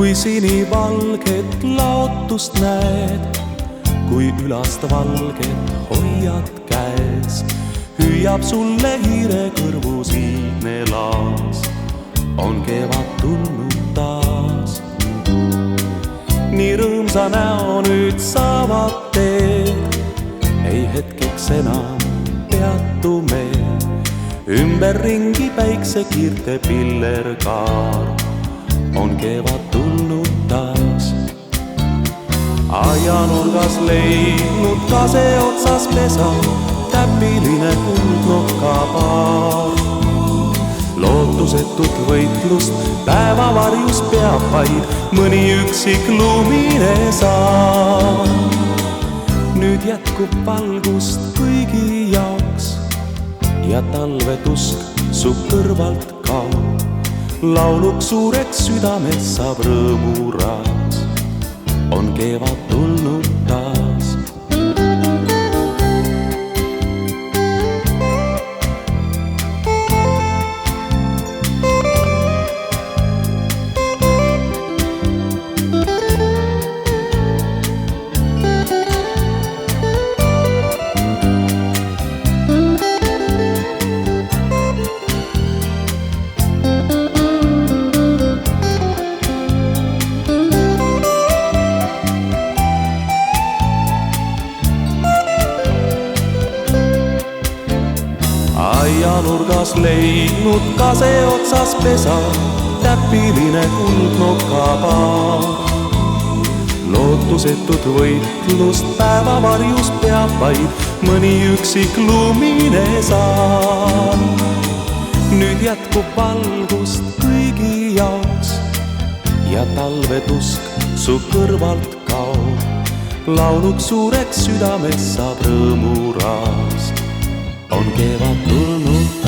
kui sinivalget laotust näed, kui ülast valget hoiad käes, hüüab sulle hiire kõrvu siidne laas. On kevad tulnud taas. Nii rõõmsa näo nüüd saavad teed, ei hetkeks enam peatume. Ümberringi päiksekiirte pillerkaar, on kevad tulnud taas. Aianurgas leidnud kase otsas pesa, täpiline kuldnokkapaar. Lootusetut võitlust päevavarjus peab vaid mõni üksik lumine saar. Nüüd jätkub valgust kõigi jaoks ja talvetusk su kõrvalt kaob. Lauluks suureks südames saab rõõmuraas, on kevad tulnud taas. Aianurgas leidnud kase otsas pesa, täpiline kuldnokkapaar. Lootusetut võitlust päevavarjus peab vaid mõni üksik lumine saar. Nüüd jätkub valgust kõigi jaoks ja talvetusk su kõrvalt kaob. Lauluks suureks südames saab rõõmuraas, on kevad tulnud